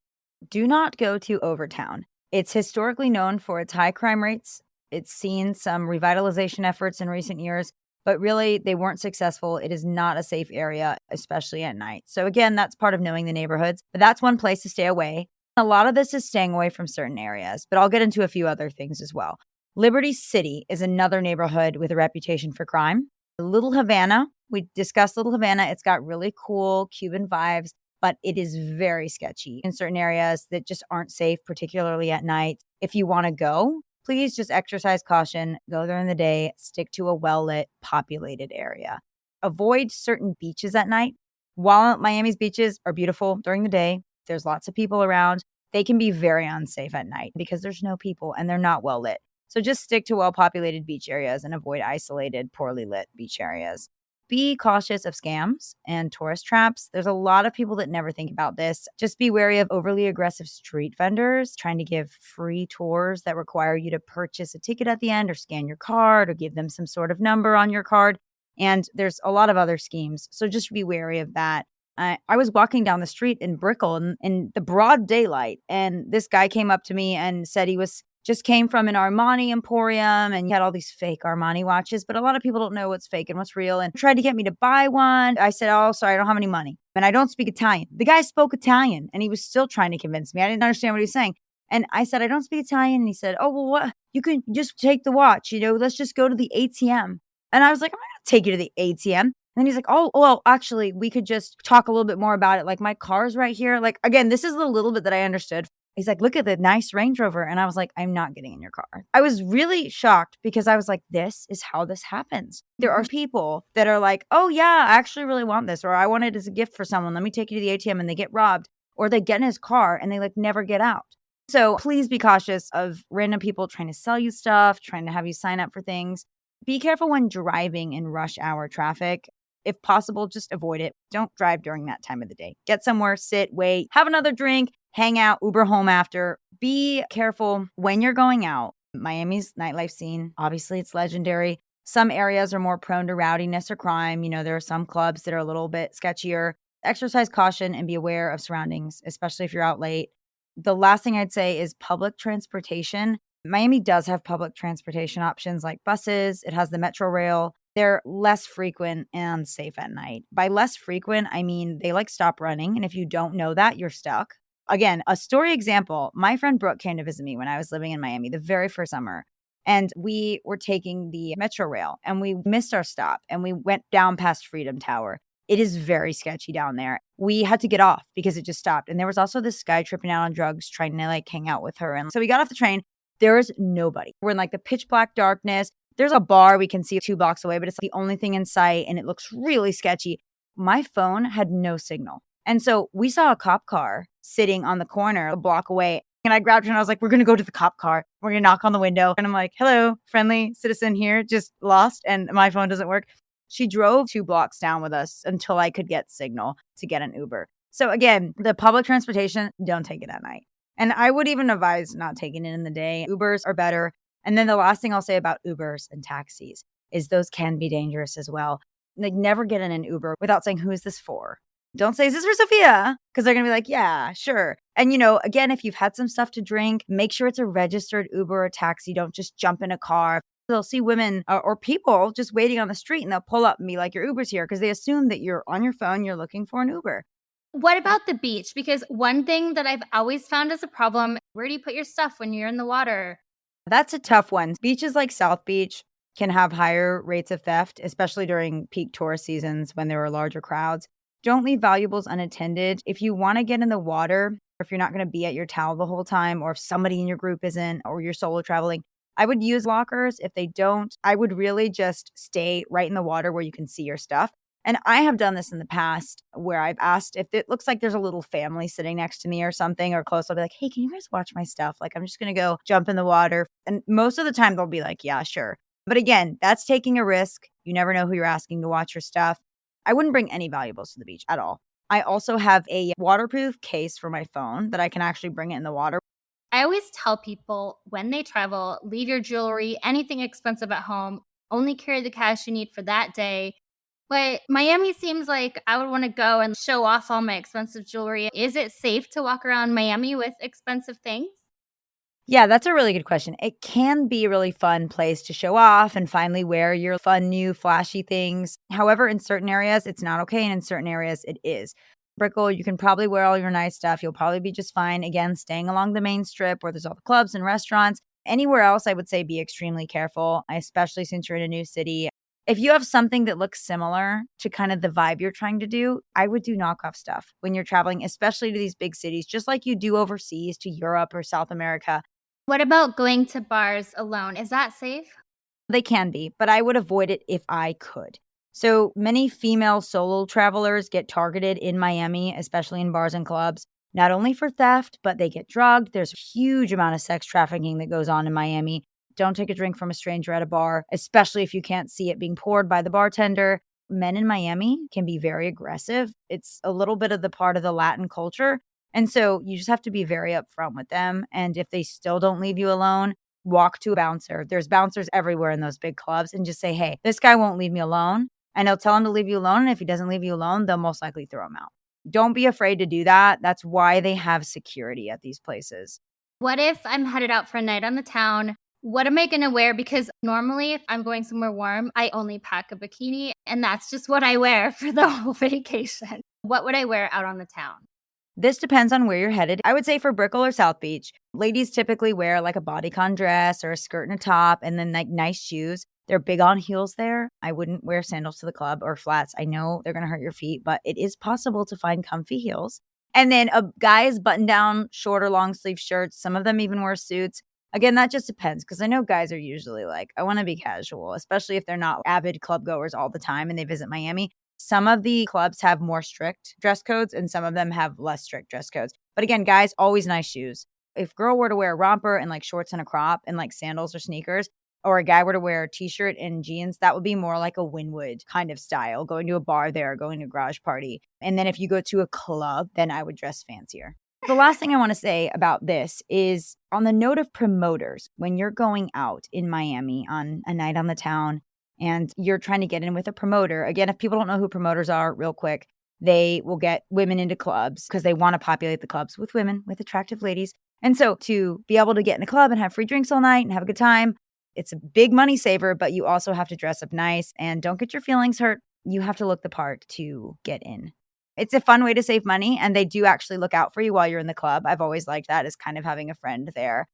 Do not go to Overtown. It's historically known for its high crime rates. It's seen some revitalization efforts in recent years, but really they weren't successful. It is not a safe area, especially at night. So, again, that's part of knowing the neighborhoods, but that's one place to stay away. A lot of this is staying away from certain areas, but I'll get into a few other things as well. Liberty City is another neighborhood with a reputation for crime. Little Havana, we discussed Little Havana. It's got really cool Cuban vibes, but it is very sketchy in certain areas that just aren't safe, particularly at night. If you want to go, please just exercise caution, go there in the day, stick to a well-lit, populated area. Avoid certain beaches at night. While Miami's beaches are beautiful during the day, there's lots of people around. They can be very unsafe at night because there's no people and they're not well lit. So just stick to well-populated beach areas and avoid isolated, poorly lit beach areas. Be cautious of scams and tourist traps. There's a lot of people that never think about this. Just be wary of overly aggressive street vendors trying to give free tours that require you to purchase a ticket at the end or scan your card or give them some sort of number on your card. And there's a lot of other schemes. So just be wary of that. I was walking down the street in Brickell in the broad daylight, and this guy came up to me and said he just came from an Armani emporium and he had all these fake Armani watches, but a lot of people don't know what's fake and what's real and tried to get me to buy one. I said, "Oh, sorry, I don't have any money." And I don't speak Italian. The guy spoke Italian and he was still trying to convince me. I didn't understand what he was saying. And I said, "I don't speak Italian." And he said, "Oh, well, what? You can just take the watch, let's just go to the ATM." And I was like, "I'm not going to take you to the ATM." And then he's like, "Oh, well, actually, we could just talk a little bit more about it. Like, my car's right here." Like, again, this is the little bit that I understood. He's like, "Look at the nice Range Rover." And I was like, "I'm not getting in your car." I was really shocked because I was like, this is how this happens. There are people that are like, "Oh, yeah, I actually really want this," or "I want it as a gift for someone. Let me take you to the ATM," and they get robbed, or they get in his car and they never get out. So please be cautious of random people trying to sell you stuff, trying to have you sign up for things. Be careful when driving in rush hour traffic. If possible, just avoid it. Don't drive during that time of the day. Get somewhere, sit, wait, have another drink, hang out, Uber home after. Be careful when you're going out. Miami's nightlife scene, obviously it's legendary. Some areas are more prone to rowdiness or crime. There are some clubs that are a little bit sketchier. Exercise caution and be aware of surroundings, especially if you're out late. The last thing I'd say is public transportation. Miami does have public transportation options like buses. It has the Metro Rail. They're less frequent and safe at night. By less frequent, I mean they stop running. And if you don't know that, you're stuck. Again, a story example, my friend Brooke came to visit me when I was living in Miami the very first summer. And we were taking the Metro Rail and we missed our stop and we went down past Freedom Tower. It is very sketchy down there. We had to get off because it just stopped. And there was also this guy tripping out on drugs trying to hang out with her. And so we got off the train. There is nobody. We're in the pitch black darkness. There's a bar we can see 2 blocks away, but it's the only thing in sight and it looks really sketchy. My phone had no signal. And so we saw a cop car sitting on the corner a block away. And I grabbed her and I was like, "We're going to go to the cop car. We're going to knock on the window." And I'm like, "Hello, friendly citizen here, just lost and my phone doesn't work." She drove 2 blocks down with us until I could get signal to get an Uber. So again, the public transportation, don't take it at night. And I would even advise not taking it in the day. Ubers are better. And then the last thing I'll say about Ubers and taxis is those can be dangerous as well. Never get in an Uber without saying, "Who is this for?" Don't say, "Is this for Sophia?" Because they're going to be like, "Yeah, sure." And, again, if you've had some stuff to drink, make sure it's a registered Uber or taxi. Don't just jump in a car. They'll see women or people just waiting on the street and they'll pull up and be like, "Your Uber's here," because they assume that you're on your phone, you're looking for an Uber. What about the beach? Because one thing that I've always found as a problem, where do you put your stuff when you're in the water? That's a tough one. Beaches like South Beach can have higher rates of theft, especially during peak tourist seasons when there are larger crowds. Don't leave valuables unattended. If you want to get in the water, or if you're not going to be at your towel the whole time, or if somebody in your group isn't, or you're solo traveling, I would use lockers. If they don't, I would really just stay right in the water where you can see your stuff. And I have done this in the past where I've asked if it looks like there's a little family sitting next to me or something or close. I'll be like, "Hey, can you guys watch my stuff? I'm just going to go jump in the water." And most of the time they'll be like, "Yeah, sure." But again, that's taking a risk. You never know who you're asking to watch your stuff. I wouldn't bring any valuables to the beach at all. I also have a waterproof case for my phone that I can actually bring it in the water. I always tell people when they travel, leave your jewelry, anything expensive at home, only carry the cash you need for that day. But Miami seems like I would want to go and show off all my expensive jewelry. Is it safe to walk around Miami with expensive things? Yeah, that's a really good question. It can be a really fun place to show off and finally wear your fun, new, flashy things. However, in certain areas, it's not okay. And in certain areas, it is. Brickell, you can probably wear all your nice stuff. You'll probably be just fine. Again, staying along the main strip where there's all the clubs and restaurants. Anywhere else, I would say be extremely careful, especially since you're in a new city. If you have something that looks similar to kind of the vibe you're trying to do, I would do knockoff stuff when you're traveling, especially to these big cities, just like you do overseas to Europe or South America. What about going to bars alone? Is that safe? They can be, but I would avoid it if I could. So many female solo travelers get targeted in Miami, especially in bars and clubs, not only for theft, but they get drugged. There's a huge amount of sex trafficking that goes on in Miami. Don't take a drink from a stranger at a bar, especially if you can't see it being poured by the bartender. Men in Miami can be very aggressive. It's a little bit of the part of the Latin culture. And so you just have to be very upfront with them. And if they still don't leave you alone, walk to a bouncer. There's bouncers everywhere in those big clubs and just say, hey, this guy won't leave me alone. And they'll tell him to leave you alone. And if he doesn't leave you alone, they'll most likely throw him out. Don't be afraid to do that. That's why they have security at these places. What if I'm headed out for a night on the town? What am I going to wear? Because normally, if I'm going somewhere warm, I only pack a bikini, and that's just what I wear for the whole vacation. What would I wear out on the town? This depends on where you're headed. I would say for Brickell or South Beach, ladies typically wear like a bodycon dress or a skirt and a top and then like nice shoes. They're big on heels there. I wouldn't wear sandals to the club or flats. I know they're going to hurt your feet, but it is possible to find comfy heels. And then guys button down short or long sleeve shirts. Some of them even wear suits. Again, that just depends because I know guys are usually like, I want to be casual, especially if they're not avid club goers all the time and they visit Miami. Some of the clubs have more strict dress codes and some of them have less strict dress codes. But again, guys, always nice shoes. If a girl were to wear a romper and like shorts and a crop and like sandals or sneakers, or a guy were to wear a t-shirt and jeans, that would be more like a Wynwood kind of style, going to a bar there, going to a garage party. And then if you go to a club, then I would dress fancier. The last thing I want to say about this is on the note of promoters, when you're going out in Miami on a night on the town, and you're trying to get in with a promoter. Again, if people don't know who promoters are, real quick, they will get women into clubs because they want to populate the clubs with women, with attractive ladies. And so to be able to get in a club and have free drinks all night and have a good time, it's a big money saver, but you also have to dress up nice and don't get your feelings hurt. You have to look the part to get in. It's a fun way to save money, and they do actually look out for you while you're in the club. I've always liked that as kind of having a friend there.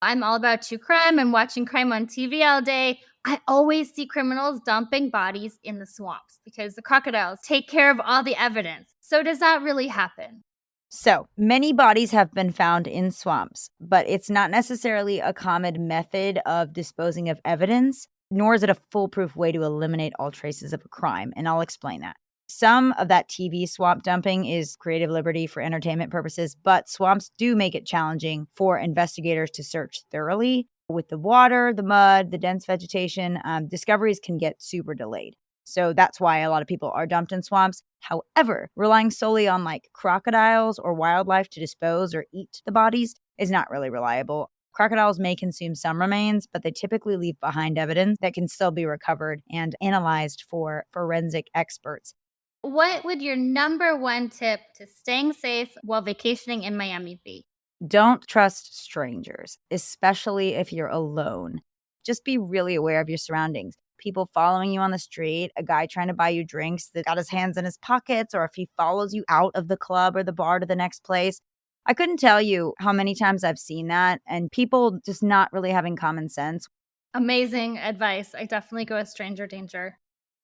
I'm all about true crime and watching crime on TV all day. I always see criminals dumping bodies in the swamps because the crocodiles take care of all the evidence. So does that really happen? So many bodies have been found in swamps, but it's not necessarily a common method of disposing of evidence, nor is it a foolproof way to eliminate all traces of a crime. And I'll explain that. Some of that TV swamp dumping is creative liberty for entertainment purposes, but swamps do make it challenging for investigators to search thoroughly. With the water, the mud, the dense vegetation, discoveries can get super delayed. So that's why a lot of people are dumped in swamps. However, relying solely on like crocodiles or wildlife to dispose or eat the bodies is not really reliable. Crocodiles may consume some remains, but they typically leave behind evidence that can still be recovered and analyzed for forensic experts. What would your number one tip to staying safe while vacationing in Miami be? Don't trust strangers, especially if you're alone. Just be really aware of your surroundings. People following you on the street, a guy trying to buy you drinks that got his hands in his pockets, or if he follows you out of the club or the bar to the next place. I couldn't tell you how many times I've seen that, and people just not really having common sense. Amazing advice. I definitely go with stranger danger.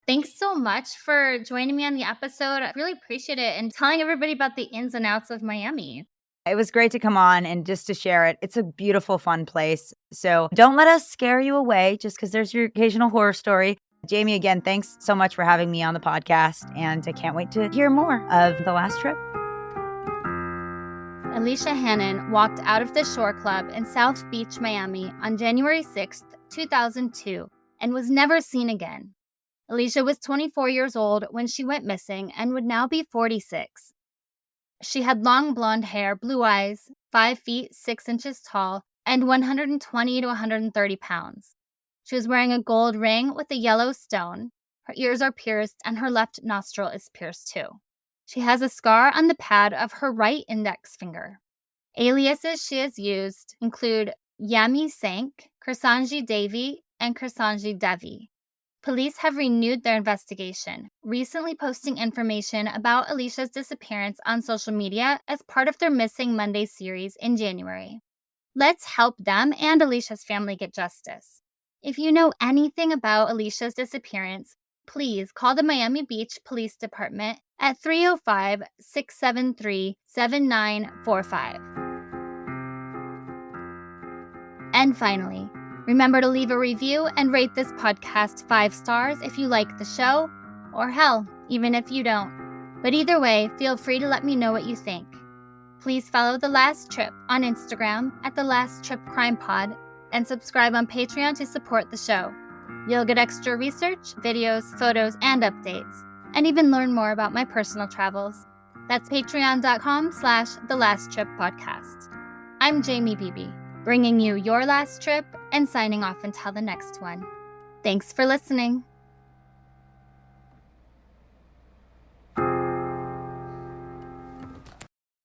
Thanks so much for joining me on the episode. I really appreciate it and telling everybody about the ins and outs of Miami. It was great to come on and just to share it. It's a beautiful, fun place. So don't let us scare you away just because there's your occasional horror story. Jamie, again, thanks so much for having me on the podcast. And I can't wait to hear more of The Last Trip. Alysha Hanin walked out of the Shore Club in South Beach, Miami on January 6th, 2002, and was never seen again. Alysha was 24 years old when she went missing and would now be 46. She had long blonde hair, blue eyes, 5 feet 6 inches tall, and 120 to 130 pounds. She was wearing a gold ring with a yellow stone. Her ears are pierced and her left nostril is pierced too. She has a scar on the pad of her right index finger. Aliases she has used include Yami Sank, Krisanji Devi, and Krisanji Devi. Police have renewed their investigation, recently posting information about Alysha's disappearance on social media as part of their Missing Monday series in January. Let's help them and Alysha's family get justice. If you know anything about Alysha's disappearance, please call the Miami Beach Police Department at 305-673-7945. And finally, remember to leave a review and rate this podcast 5 stars if you like the show, or hell, even if you don't. But either way, feel free to let me know what you think. Please follow The Last Trip on Instagram at The Last Trip Crime Pod and subscribe on Patreon to support the show. You'll get extra research, videos, photos, and updates, and even learn more about my personal travels. That's patreon.com/The Last Trip Podcast. I'm Jamie Beebe, bringing you your last trip and signing off until the next one. Thanks for listening.